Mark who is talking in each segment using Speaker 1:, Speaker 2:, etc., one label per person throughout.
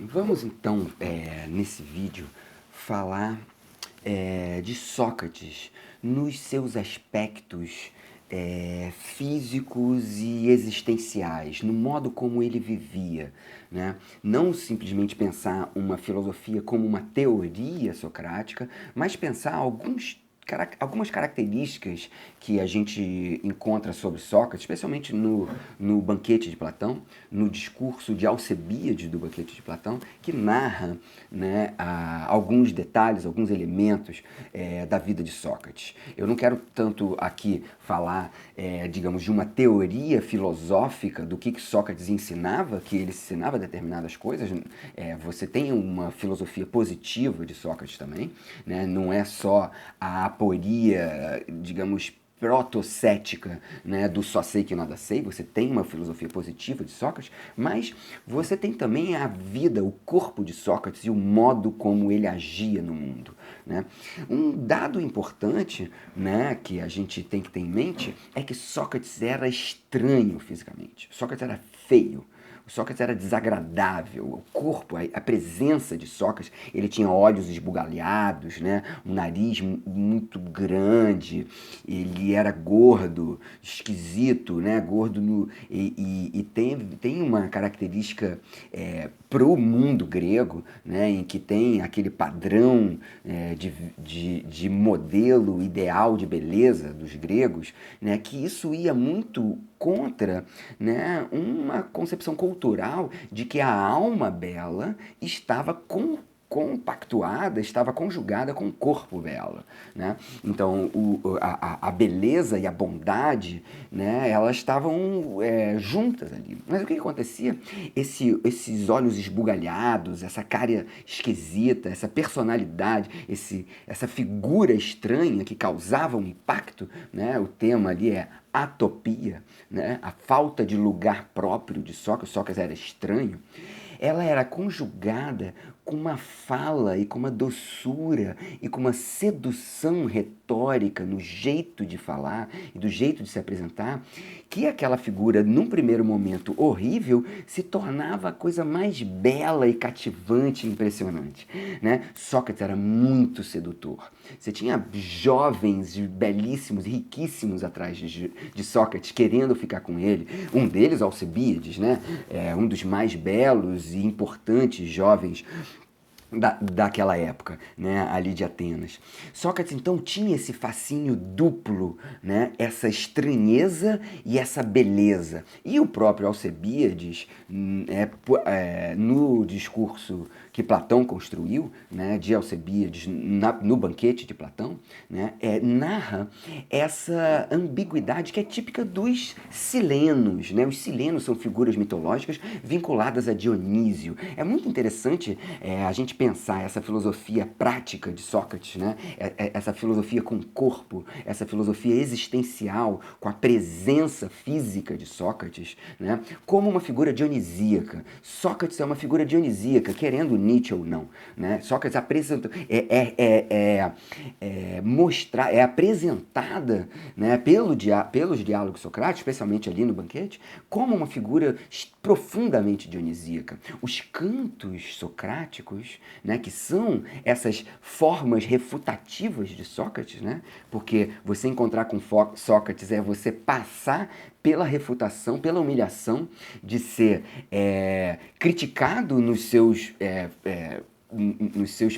Speaker 1: Vamos então, nesse vídeo, falar de Sócrates nos seus aspectos físicos e existenciais, no modo como ele vivia, né? Não simplesmente pensar uma filosofia como uma teoria socrática, mas pensar algumas características que a gente encontra sobre Sócrates, especialmente no Banquete de Platão, no discurso de Alcebíades do Banquete de Platão, que narra, né, alguns detalhes, alguns elementos da vida de Sócrates. Eu não quero tanto aqui falar, digamos, de uma teoria filosófica do que Sócrates ensinava, que ele ensinava determinadas coisas. Você tem uma filosofia positiva de Sócrates também, né? Não é só a aporia, digamos, protocética, né, do só sei que nada sei. Você tem uma filosofia positiva de Sócrates, mas você tem também a vida, o corpo de Sócrates e o modo como ele agia no mundo, né? Um dado importante, né, que a gente tem que ter em mente é que Sócrates era estranho fisicamente. Sócrates era feio. O Sócrates era desagradável, o corpo, a presença de Sócrates, ele tinha olhos esbugalhados, né? Um nariz muito grande, ele era gordo, esquisito, né? Gordo e tem uma característica pro mundo grego, né? Em que tem aquele padrão de modelo ideal de beleza dos gregos, né? Que isso ia muito contra, né, uma concepção cultural de que a alma bela estava compactuada, estava conjugada com o corpo bela, né? Então a beleza e a bondade, né, elas estavam juntas ali. Mas o que acontecia? Esses olhos esbugalhados, essa cara esquisita, essa personalidade, essa figura estranha que causava um impacto, né? O tema ali é atopia, né? A falta de lugar próprio de Sócrates. Sócrates era estranho. Ela era conjugada com uma fala e com uma doçura e com uma sedução retórica no jeito de falar e do jeito de se apresentar, que aquela figura, num primeiro momento horrível, se tornava a coisa mais bela e cativante e impressionante, né? Sócrates era muito sedutor. Você tinha jovens belíssimos, riquíssimos atrás de Sócrates, querendo ficar com ele. Um deles, Alcebíades, né? Um dos mais belos e importantes jovens daquela época, né, ali de Atenas. Sócrates então tinha esse fascínio duplo, né, essa estranheza e essa beleza. E o próprio Alcebíades, no discurso que Platão construiu, né, de Alcebíades no banquete de Platão, né, narra essa ambiguidade que é típica dos silenos, né? Os silenos são figuras mitológicas vinculadas a Dionísio. É muito interessante a gente pensar essa filosofia prática de Sócrates, né? Essa filosofia com o corpo, essa filosofia existencial com a presença física de Sócrates, né? Como uma figura dionisíaca. Sócrates é uma figura dionisíaca, querendo Nietzsche ou não, né? Sócrates apresenta, é apresentada, né, pelos diálogos socráticos, especialmente ali no banquete, como uma figura profundamente dionisíaca. Os cantos socráticos, né, que são essas formas refutativas de Sócrates, né, porque você encontrar com Sócrates é você passar pela refutação, pela humilhação de ser criticado nos seus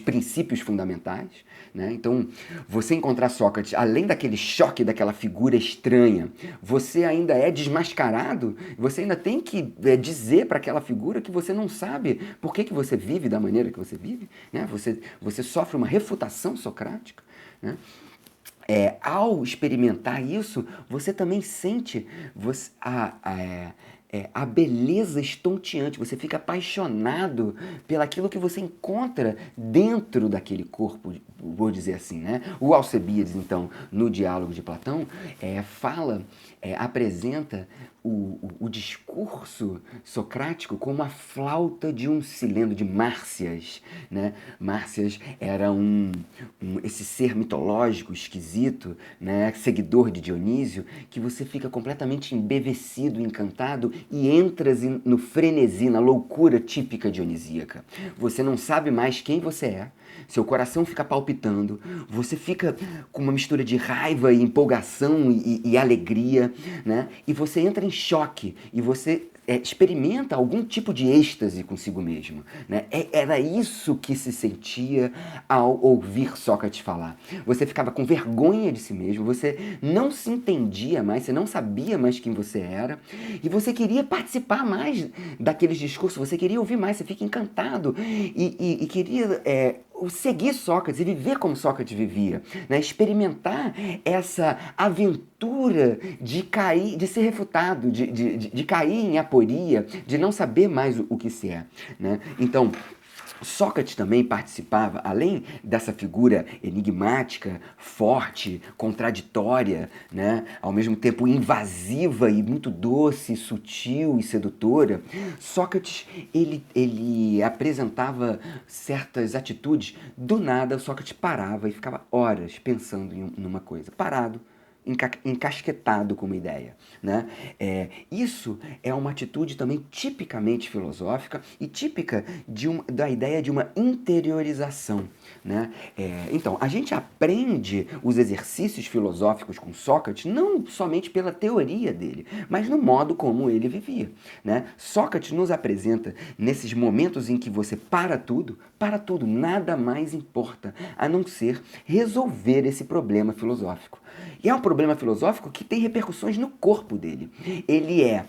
Speaker 1: princípios fundamentais, né? Então, você encontrar Sócrates, além daquele choque daquela figura estranha, você ainda é desmascarado, você ainda tem que dizer para aquela figura que você não sabe por que você vive da maneira que você vive, né? Você sofre uma refutação socrática, né? Ao experimentar isso, você também sente a beleza estonteante, você fica apaixonado pelaquilo que você encontra dentro daquele corpo, vou dizer assim, né? O Alcebiades, então, no Diálogo de Platão, apresenta o discurso socrático como a flauta de um cilindro, de Márcias, né? Márcias era esse ser mitológico, esquisito, né? Seguidor de Dionísio, que você fica completamente embevecido, encantado e entras no frenesi, na loucura típica dionisíaca. Você não sabe mais quem você é, seu coração fica palpitando, você fica com uma mistura de raiva e empolgação e alegria, né? E você entra em choque e você experimenta algum tipo de êxtase consigo mesmo, né? Era isso que se sentia ao ouvir Sócrates falar. Você ficava com vergonha de si mesmo, você não se entendia mais, você não sabia mais quem você era e você queria participar mais daqueles discursos, você queria ouvir mais, você fica encantado e queria seguir Sócrates e viver como Sócrates vivia, né? Experimentar essa aventura de cair, de ser refutado, de cair em aporia, de não saber mais o que se é, né? Então, Sócrates também participava, além dessa figura enigmática, forte, contraditória, né? Ao mesmo tempo invasiva e muito doce, sutil e sedutora, Sócrates ele apresentava certas atitudes. Do nada, Sócrates parava e ficava horas pensando numa coisa, parado, encasquetado com uma ideia, né? Isso é uma atitude também tipicamente filosófica e típica da ideia de uma interiorização, né? Então, a gente aprende os exercícios filosóficos com Sócrates não somente pela teoria dele, mas no modo como ele vivia, né? Sócrates nos apresenta nesses momentos em que você para tudo, nada mais importa a não ser resolver esse problema filosófico. E é um problema filosófico que tem repercussões no corpo dele. Ele é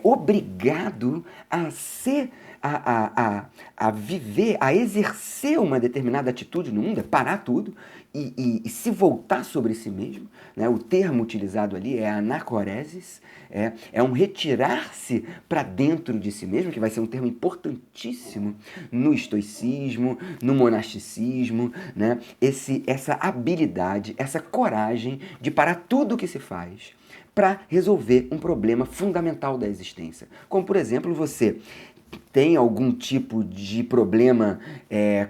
Speaker 1: obrigado a ser, a viver, a exercer uma determinada atitude no mundo, é parar tudo e se voltar sobre si mesmo, né? O termo utilizado ali é anacoresis, é um retirar-se para dentro de si mesmo, que vai ser um termo importantíssimo no estoicismo, no monasticismo, né? Essa habilidade, essa coragem de parar tudo o que se faz para resolver um problema fundamental da existência. Como, por exemplo, você tem algum tipo de problema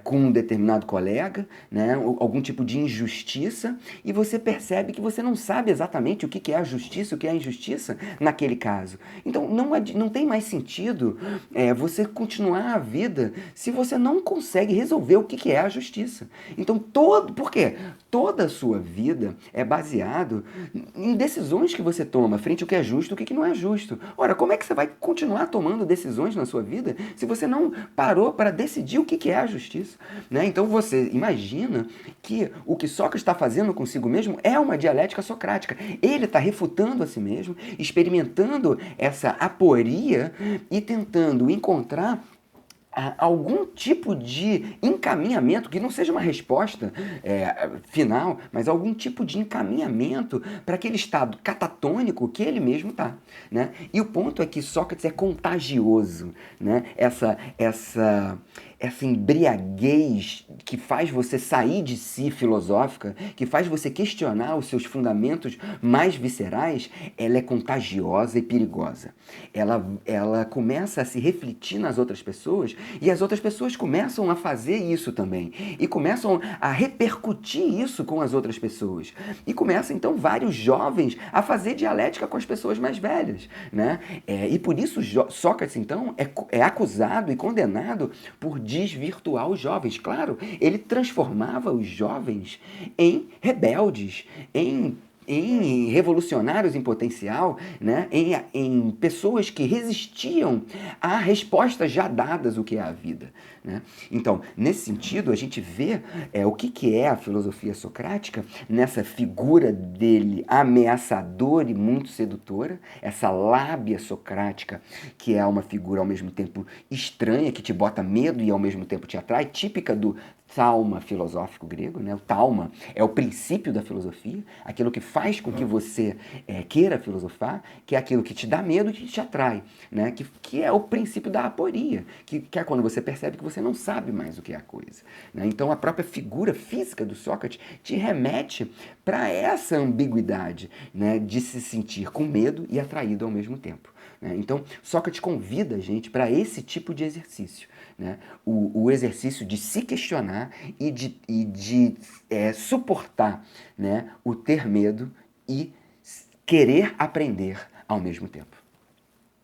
Speaker 1: com um determinado colega, né? Algum tipo de injustiça, e você percebe que você não sabe exatamente o que é a justiça, o que é a injustiça naquele caso. Então não tem mais sentido você continuar a vida se você não consegue resolver o que é a justiça. Então, por quê? Toda a sua vida é baseado em decisões que você toma frente ao que é justo e o que não é justo. Ora, como é que você vai continuar tomando decisões na sua vida se você não parou para decidir o que é a justiça, né? Então você imagina que o que Sócrates está fazendo consigo mesmo é uma dialética socrática. Ele está refutando a si mesmo, experimentando essa aporia e tentando encontrar algum tipo de encaminhamento, que não seja uma resposta final, mas algum tipo de encaminhamento para aquele estado catatônico que ele mesmo está, né? E o ponto é que Sócrates é contagioso, né? Essa embriaguez que faz você sair de si filosófica, que faz você questionar os seus fundamentos mais viscerais, ela é contagiosa e perigosa. Ela começa a se refletir nas outras pessoas e as outras pessoas começam a fazer isso também. E começam a repercutir isso com as outras pessoas. E começam, então, vários jovens a fazer dialética com as pessoas mais velhas, né? E por isso Sócrates, então, é acusado e condenado por desvirtuar os jovens. Claro, ele transformava os jovens em rebeldes, em revolucionários em potencial, né? Em pessoas que resistiam a respostas já dadas o que é a vida, né? Então, nesse sentido, a gente vê o que é a filosofia socrática nessa figura dele ameaçadora e muito sedutora, essa lábia socrática, que é uma figura ao mesmo tempo estranha, que te bota medo e ao mesmo tempo te atrai, típica do talma filosófico grego, né? O talma é o princípio da filosofia, aquilo que faz faz com que você queira filosofar, que é aquilo que te dá medo e que te atrai, né? Que é o princípio da aporia, que é quando você percebe que você não sabe mais o que é a coisa, né? Então a própria figura física do Sócrates te remete para essa ambiguidade, né? De se sentir com medo e atraído ao mesmo tempo, né? Então Sócrates convida a gente para esse tipo de exercício, né? O exercício de se questionar e de suportar, né, o ter medo e querer aprender ao mesmo tempo.